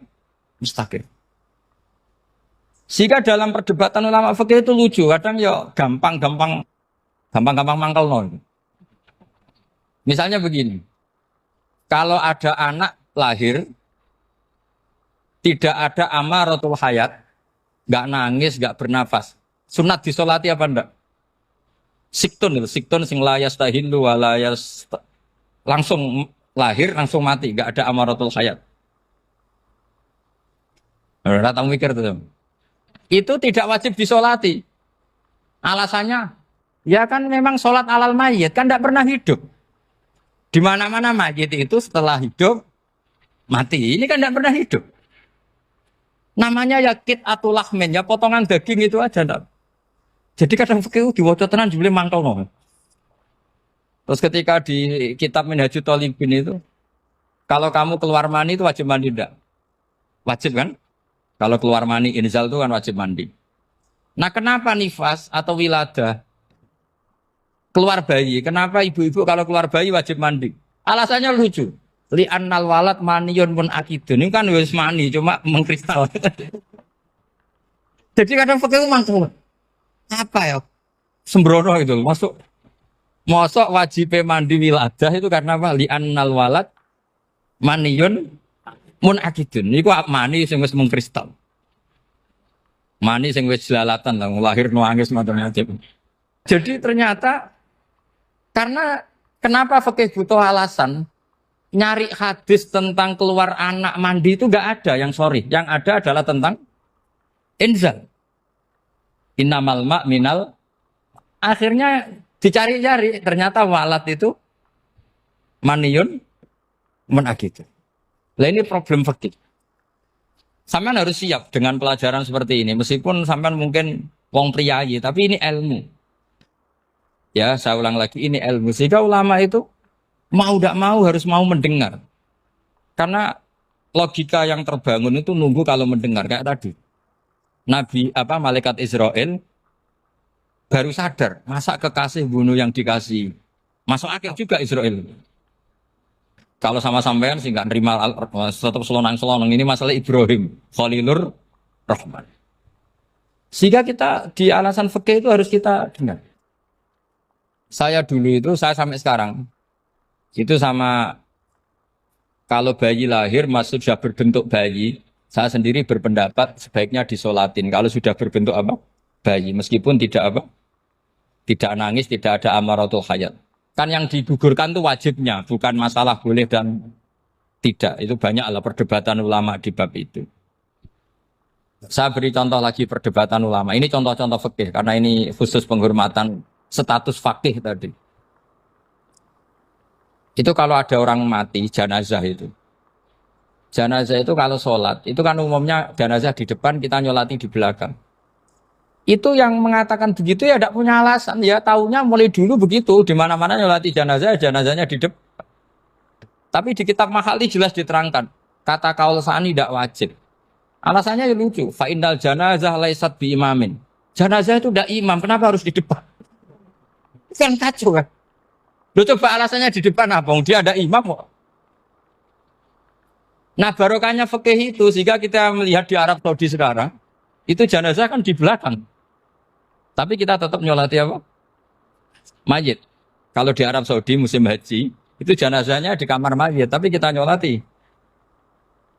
Sehingga dalam perdebatan ulama fikih itu lucu, kadang ya gampang mangkel no. Misalnya begini, kalau ada anak lahir tidak ada amaratul hayat, nggak nangis, nggak bernafas, sunat disolati apa enggak? Siktun sing layas tahilu walayas langsung lahir langsung mati, nggak ada amaratul hayat. Udah tahu mikir tuh. Itu tidak wajib disolati. Alasannya, ya kan memang sholat alal mayit kan tidak pernah hidup. Di mana-mana mayit itu setelah hidup mati. Ini kan tidak pernah hidup. Namanya ya atau lahmin, ya potongan daging itu aja. Enggak. Jadi kadang fikih diwaca tenan jebule mangkel no. Terus ketika di kitab Minhajul Thalibin itu, kalau kamu keluar mani itu wajib mandi enggak? Wajib kan? Kalau keluar mani inzal itu kan wajib mandi. Nah kenapa nifas atau wiladah keluar bayi? Kenapa ibu-ibu kalau keluar bayi wajib mandi? Alasannya lucu. Li'annal walad maniyun pun akidun. Ini kan wis mani cuma mengkristal. Jadi kadang fikih mangkel. Apa ya? Sembrono itu masuk. Mosok wajib mandi wiladah itu karena apa? Li'annal walad maniyun mun akidun. Niku mani sing wis mengkristal. Mani sing wis jelalatan lah lahir nangis macam-macam. Jadi ternyata karena kenapa fikih butuh alasan nyari hadis tentang keluar anak mandi itu enggak ada yang sorry. Yang ada adalah tentang inzal. Innamal ma' minal. Akhirnya dicari-cari ternyata walad itu maniyun mun akidun. Lah ini problem fikih. Sampean harus siap dengan pelajaran seperti ini. Meskipun sampean mungkin wong priayi, tapi ini ilmu. Ya, saya ulang lagi, ini ilmu. Sehingga ulama itu mau tidak mau harus mau mendengar. Karena logika yang terbangun itu nunggu kalau mendengar kayak tadi. Nabi malaikat Israel baru sadar, masa kekasih bunuh yang dikasih. Masuk akal juga Israel. Kalau sama sampean sih nggak nerima tetap selonang-selonang ini masalah Ibrahim Khalilur Rahman. Sehingga kita di alasan fikih itu harus kita dengar. Saya dulu itu saya sampai sekarang itu sama kalau bayi lahir sudah berbentuk bayi, saya sendiri berpendapat sebaiknya disolatin kalau sudah berbentuk bayi meskipun tidak nangis, tidak ada amaratul hayat. Kan yang digugurkan itu wajibnya, bukan masalah boleh dan tidak. Itu banyaklah perdebatan ulama di bab itu. Saya beri contoh lagi perdebatan ulama. Ini contoh-contoh fikih, karena ini khusus penghormatan status fakih tadi. Itu kalau ada orang mati, jenazah itu. Jenazah itu kalau sholat, itu kan umumnya jenazah di depan, kita nyolati di belakang. Itu yang mengatakan begitu ya tidak punya alasan, ya taunya mulai dulu begitu, di mana-mana nyolati jenazah, jenazahnya di depan. Tapi di kitab Makhali jelas diterangkan, kata kaul sani tidak wajib. Alasannya ya lucu, fa innal janazah laisat bi imamin. Jenazah itu tidak imam, kenapa harus di depan? Kan kacau kan? Loh coba alasannya di depan apa? Dia ada imam kok. Nah barokahnya fikih itu, sehingga kita melihat di Arab Saudi sekarang, itu jenazah kan di belakang. Tapi kita tetap nyolati apa? Mayit. Kalau di Arab Saudi musim haji, itu jenazahnya di kamar mayit, tapi kita nyolati.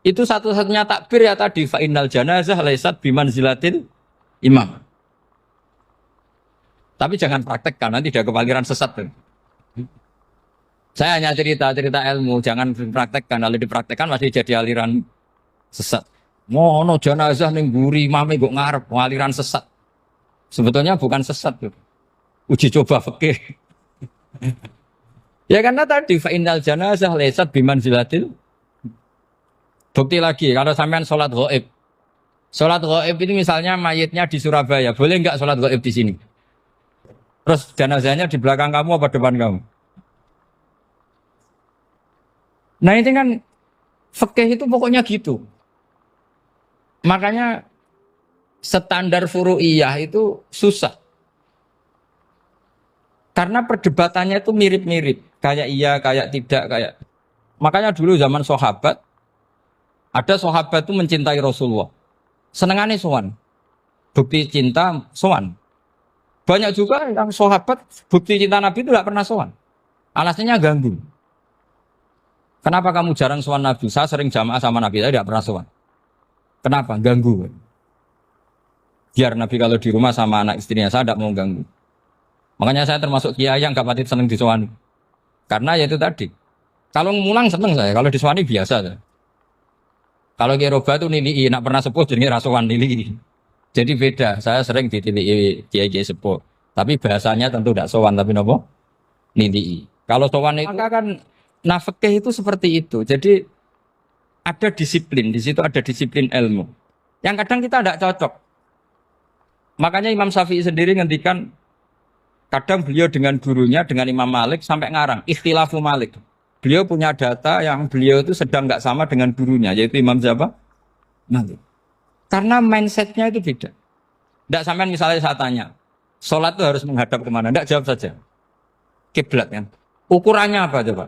Itu satu-satunya takbir ya tadi, fa innal janazah laisat bimanzilatil imam. Tapi jangan praktekkan, nanti ada kepaliran sesat. Saya hanya cerita ilmu, jangan dipraktekkan. Kalau dipraktekkan masih jadi aliran sesat. Mono jenazah ning mburi mame kok ngarep aliran sesat. Sebetulnya bukan sesat tuh. Uji coba fikih. Ya karena tadi fa innal janazah laisat bimanzilatil. Bukti lagi kalau sampean sholat ghaib. Sholat ghaib ini misalnya mayitnya di Surabaya, boleh enggak sholat ghaib di sini? Terus jenazahnya di belakang kamu apa depan kamu? Nah ini kan fikih itu pokoknya gitu. Makanya standar furu'iyah itu susah. Karena perdebatannya itu mirip-mirip. Kayak iya, kayak tidak, kayak. Makanya dulu zaman sahabat, Ada sahabat itu mencintai Rasulullah. Senengannya sowan. Bukti cinta sowan. Banyak juga yang sahabat bukti cinta Nabi itu tidak pernah sowan. Alasannya ganggu. Kenapa kamu jarang sowan Nabi? Saya sering jamaah sama Nabi, saya tidak pernah sowan. Kenapa? Ganggu. Biar Nabi kalau di rumah sama anak istrinya, saya tidak mau ganggu. Makanya saya termasuk kiai yang gak pati seneng disowani. Karena ya itu tadi. Kalau ngulang seneng saya, kalau disowani biasa saya. Kalau Kiai Roba itu nilai, nak pernah sepuh jadi rasuan nilai. Jadi beda, saya sering ditilii Kiai sepuh. Tapi bahasanya tentu tidak sowan, tapi nopo nilai. Kalau sowan itu maka kan nafkah itu seperti itu. Jadi ada disiplin, di situ ada disiplin ilmu. Yang kadang kita tidak cocok. Makanya Imam Syafi'i sendiri ngendikan, kadang beliau dengan gurunya, dengan Imam Malik sampai ngarang, ikhtilafu Malik. Beliau punya data yang beliau itu sedang nggak sama dengan gurunya, yaitu Imam siapa? Malik. Karena mindsetnya itu beda. Tidak sampai misalnya saya tanya, sholat itu harus menghadap kemana? Tidak, jawab saja. Kiblat kan. Ukurannya apa coba?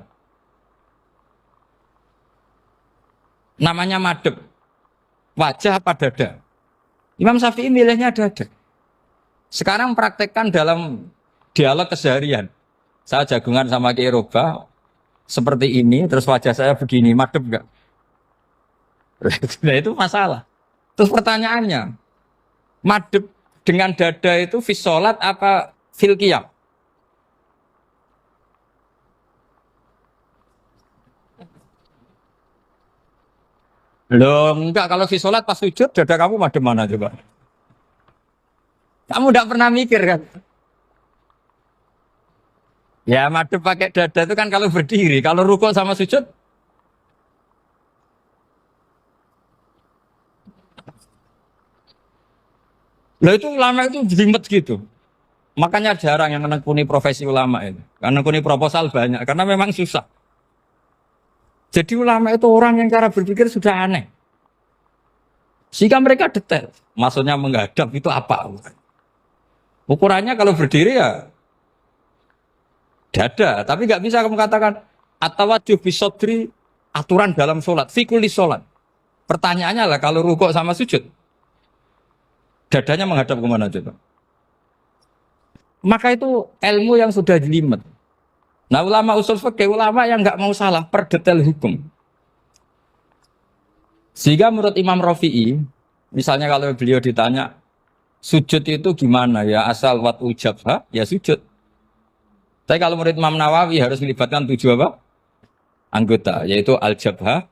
Namanya madhep. Wajah apa dada? Imam Syafi'i milihnya dada. Sekarang praktekkan dalam dialog keseharian. Saya jagungan sama Kiai Roba seperti ini, terus wajah saya begini, madhep enggak? Nah itu masalah. Terus pertanyaannya, madhep dengan dada itu fis sholat apa fil qiyam? Loh enggak, kalau fis sholat pas sujud dada kamu madhep mana coba? Kamu enggak pernah mikir kan? Ya madhep pakai dada itu kan kalau berdiri, kalau rukuk sama sujud. Loh itu ulama itu jelimet gitu. Makanya jarang yang menekuni profesi ulama itu. Karena menekuni proposal banyak, karena memang susah. Jadi ulama itu orang yang cara berpikir sudah aneh. Sehingga mereka detail. Maksudnya menghadap itu apa? Ukurannya kalau berdiri ya dada, tapi nggak bisa kamu katakan atawajjuh bisodri aturan dalam sholat, fikuli sholat. Pertanyaannya lah kalau rukuk sama sujud, dadanya menghadap kemana coba? Maka itu ilmu yang sudah jelimet. Nah ulama usul fikih, ulama yang nggak mau salah per detail hukum. Sehingga menurut Imam Rafi'i, misalnya kalau beliau ditanya sujud itu gimana ya asal wat ujabha ya sujud. Tapi kalau menurut Imam Nawawi harus melibatkan 7 apa? Anggota, yaitu al-jabha,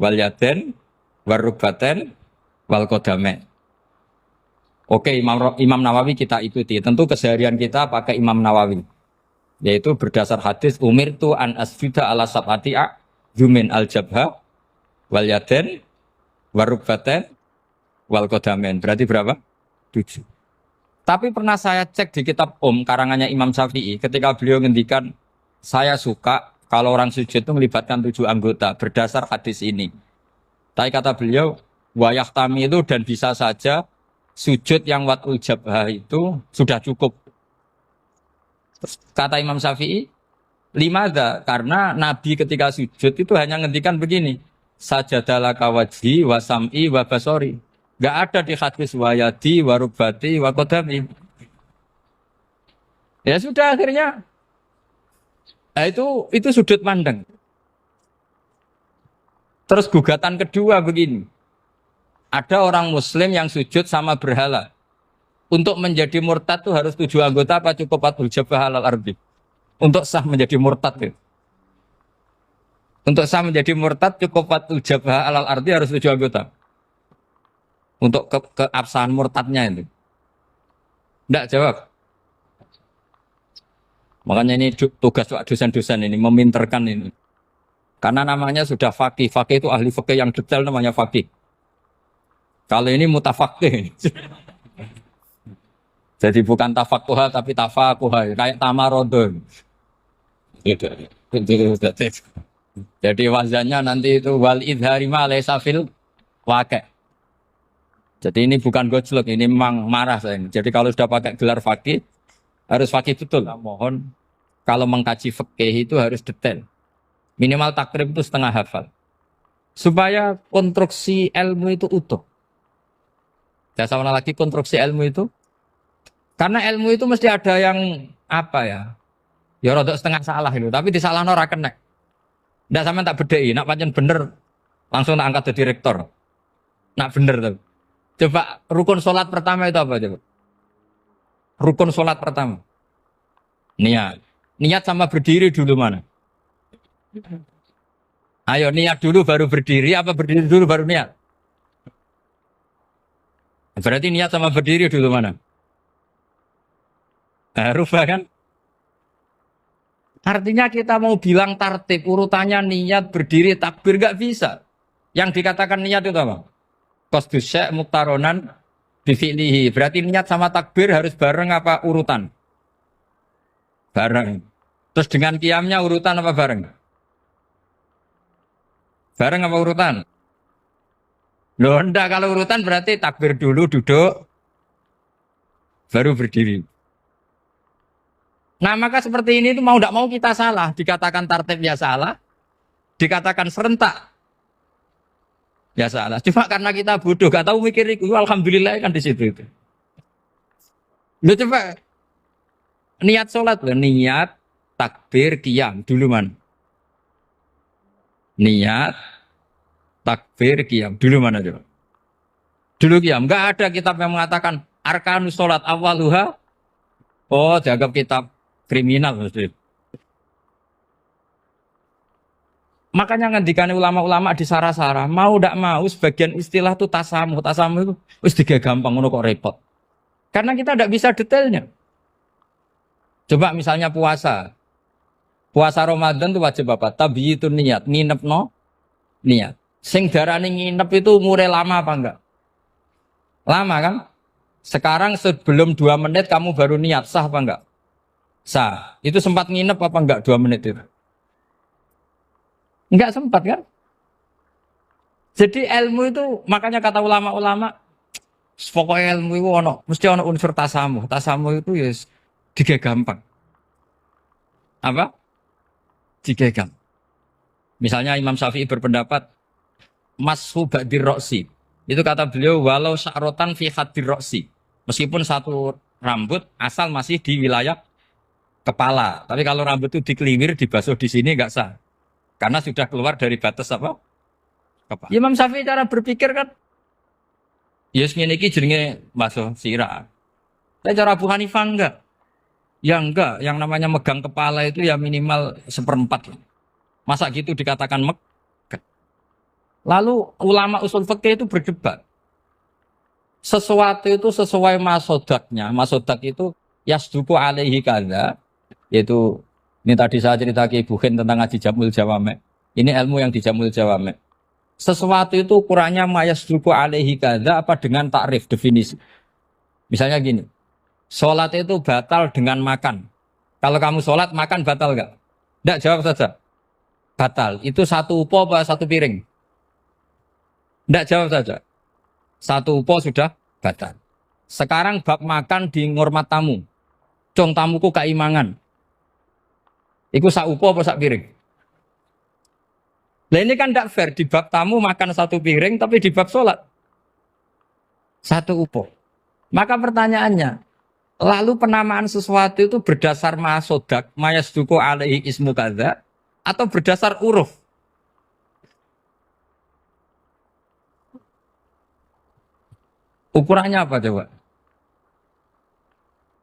wal yaden, wal rubaten, wal kodame. Oke, Imam Nawawi kita ikuti. Tentu keseharian kita pakai Imam Nawawi. Yaitu berdasar hadis umirtu an asjuda ala sab'ati yumin al-jabha, wal yaden, wal rubaten, wal kodamen. Berarti berapa? 7. Tapi pernah saya cek di kitab karangannya Imam Syafi'i, ketika beliau ngendikan, saya suka kalau orang sujud itu melibatkan 7 anggota berdasar hadis ini. Tapi kata beliau, wayah tami itu dan bisa saja sujud yang watul jabhah itu sudah cukup. Terus kata Imam Syafi'i, limada, karena Nabi ketika sujud itu hanya ngendikan begini, sajadalaka wajhi wa sam'i wa basori. Gak ada di hadis wayadi, warubati, wakodami. Ya sudah akhirnya. Nah, itu sudut pandang. Terus gugatan kedua begini. Ada orang Muslim yang sujud sama berhala. Untuk menjadi murtad itu harus 7 anggota apa cukup atul jabah halal ardi. Untuk sah menjadi murtad itu. Untuk sah menjadi murtad cukup atul jabah halal ardi harus 7 anggota. Untuk keabsahan murtadnya itu. Tidak jawab. Makanya ini tugas dosen-dosen ini, meminterkan ini. Karena namanya sudah faqih. Faqih itu ahli faqih yang detail namanya faqih. Kalau ini mutafaqih. Jadi bukan tafakuha tapi tafakuha. Kayak tamarodon. Jadi wazannya nanti itu wal idhari ma laysa fil waqi'. Jadi ini bukan gojlok, ini memang marah saya. Jadi kalau sudah pakai gelar fakih, harus fakih betul. Nah, mohon, kalau mengkaji fikih itu harus detail. Minimal takrib itu setengah hafal. supaya konstruksi ilmu itu utuh. Saya sama lagi konstruksi ilmu itu, karena ilmu itu mesti ada yang apa ya? Ya rodok setengah salah itu, tapi disalahno ora kena. Ndak sampean tak bedheki, nak pancen bener langsung tak angkat jadi rektor. Nak bener tuh. Coba rukun sholat pertama itu apa coba? Rukun sholat pertama. Niat. Niat sama berdiri dulu mana? Ayo niat dulu baru berdiri, apa berdiri dulu baru niat? Berarti niat sama berdiri dulu mana? Rubah kan? Artinya kita mau bilang tartib, urutannya niat, berdiri, takbir, gak bisa. Yang dikatakan niat itu apa? Qasdus syai' muktaronan bifi'lihi. Berarti niat sama takbir harus bareng apa urutan? Bareng. Terus dengan qiyamnya urutan apa bareng? Bareng apa urutan? Loh enggak, kalau urutan berarti takbir dulu, duduk, baru berdiri. Nah maka seperti ini itu mau tidak mau kita salah. Dikatakan tartibnya salah, dikatakan serentak, ya salah. Cuma karena kita bodoh, gak tahu mikir itu, alhamdulillah kan di situ itu. Lu coba niat sholat loh, niat, takbir, qiyam dulu man. Niat, takbir, qiyam dulu mana coba? Dulu qiyam. Enggak ada kitab yang mengatakan arkanus sholat awaluha. Oh, dianggap kitab kriminal maksudnya. Makanya ngendikane ulama-ulama di Sarah-Sarah, mau ndak mau sebagian istilah itu tasamuh. Tasamuh itu wis digawe gampang ngono kok repot. Karena kita ndak bisa detailnya. Coba misalnya puasa. Puasa Ramadan itu wajib apa? Tabyitun niat, nginepno niat. Sing darane nginep itu umure lama apa enggak? Lama kan? Sekarang sebelum 2 menit kamu baru niat, sah apa enggak? Sah. Itu sempat nginep apa enggak 2 menit itu? Enggak sempat kan? Jadi ilmu itu, makanya kata ulama-ulama, pokoknya ilmu itu mesti ono unsur tasamuh. Tasamuh itu ya digawe gampang. Apa? Digawe gampang. Misalnya Imam Syafi'i berpendapat mashu ba'dir roksi. Itu kata beliau walau sya'rotan fi hadir roksi. Meskipun satu rambut asal masih di wilayah kepala. Tapi kalau rambut itu dikeliwir, dibasuh di sini enggak sah. Karena sudah keluar dari batas apa? Kepala. Imam Syafi'i cara berpikir kan yes ngene iki jenenge basuh sirah. Tapi cara Abu Hanifah enggak. Ya enggak, yang namanya megang kepala itu ya minimal 1/4. Masa gitu dikatakan megang? Lalu ulama usul fikih itu berdebat. Sesuatu itu sesuai masodaknya. Masodak itu yasduku alaihi kadza, yaitu ini tadi saya cerita ke Ibu Khen tentang ngaji Jamul Jawame. Ini ilmu yang di Jamul Jawame. Sesuatu itu ukurannya mayasduku alaihi kadza apa dengan takrif definisi. Misalnya gini. Sholat itu batal dengan makan. Kalau kamu sholat makan batal enggak? Enggak, jawab saja. Batal. Itu satu upo apa satu piring? Enggak, jawab saja. Satu upo sudah batal. Sekarang bab makan di ngormat tamu. Cong tamuku kaimangan. Iku sak upo apa sak piring? Nah ini kan tidak fair. Di bab tamu makan satu piring, tapi di bab sholat satu upo. Maka pertanyaannya, lalu penamaan sesuatu itu berdasar masodak, mayasduku alaihi ismu kadza, atau berdasar uruf? Ukurannya apa coba?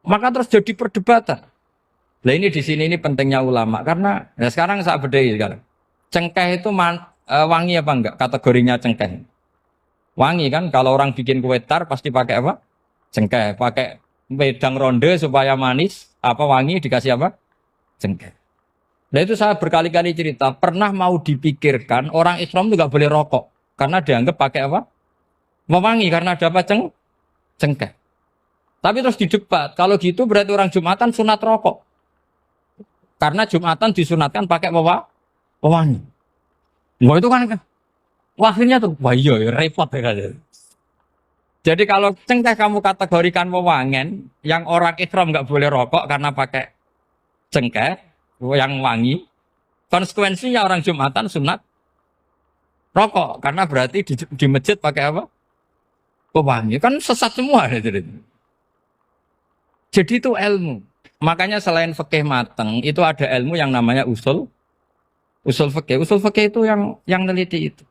Maka terus jadi perdebatan. Nah ini di sini ini pentingnya ulama karena ya sekarang saya bedai sekarang. Cengkeh itu wangi apa enggak? Kategorinya cengkeh. Wangi kan kalau orang bikin kue tar pasti pakai apa? Cengkeh. Pakai wedang ronde supaya manis, apa wangi dikasih apa? Cengkeh. Nah itu saya berkali-kali cerita, pernah mau dipikirkan orang Islam juga boleh rokok karena dianggap pakai apa? Mewangi karena ada apa? Cengkeh. Tapi terus didebat, kalau gitu berarti orang Jumatan sunat rokok. Karena Jumatan disunatkan pakai pewangi. Wah itu kan, akhirnya tuh, wah iya ya, repot ya kan. Jadi kalau cengkeh kamu kategorikan wewangen, yang orang Islam nggak boleh rokok karena pakai cengkeh yang wangi, konsekuensinya orang Jumatan sunat rokok karena berarti di masjid pakai apa? Pewangi. Kan sesat semua ya, jadi itu ilmu. Makanya selain fikih mateng, itu ada ilmu yang namanya usul fikih. Usul fikih itu yang neliti itu.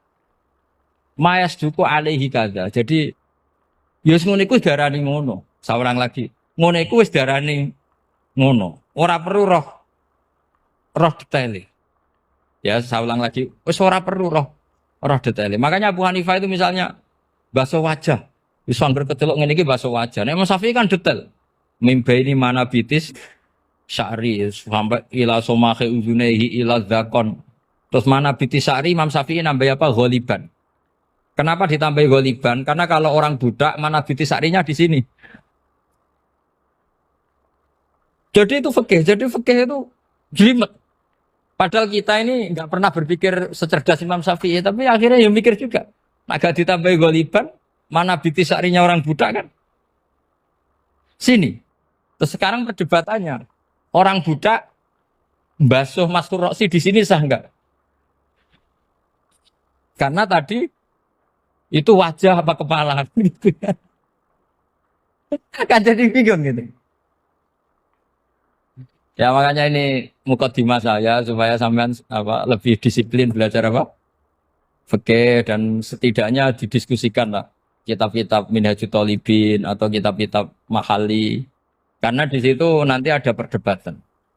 Mayas duku alaihi kada. Jadi yus ngono iku darani ngono. Seorang lagi. Ngono iku wis darani ngono. Ora perlu roh detail. Ya, saya ulang lagi. Wis ora perlu roh detail. Makanya Abu Hanifah itu misalnya basuh wajah. Wis anggar kecelok ngene iki basuh wajah. Nek Imam Syafi'i kan detail. Mimba ini mana bitis syari sampai ila somahe uzunehi ila zakon. Terus mana bitis syari Imam Syafi'i nambah apa? Ghaliban. Kenapa ditambahi ghaliban? Karena kalau orang budak mana bitis syarinya di sini. Jadi itu fikih. Jadi fikih itu jelimet. Padahal kita ini nggak pernah berpikir secerdas Imam Syafi'i, tapi akhirnya ya mikir juga. Agak ditambahi ghaliban, mana bitis syarinya orang budak kan? Sini. Terus sekarang perdebatannya, orang budak basuh mastur roksi di sini sah enggak? Karena tadi itu wajah apa kepala gitu kan? Kan jadi bingung gitu. Ya makanya ini mukadimah saya supaya sampean apa lebih disiplin belajar apa? Fikih dan setidaknya didiskusikan lah kitab-kitab Minhajut Thalibin atau kitab-kitab Mahali. Karena di situ nanti ada perdebatan.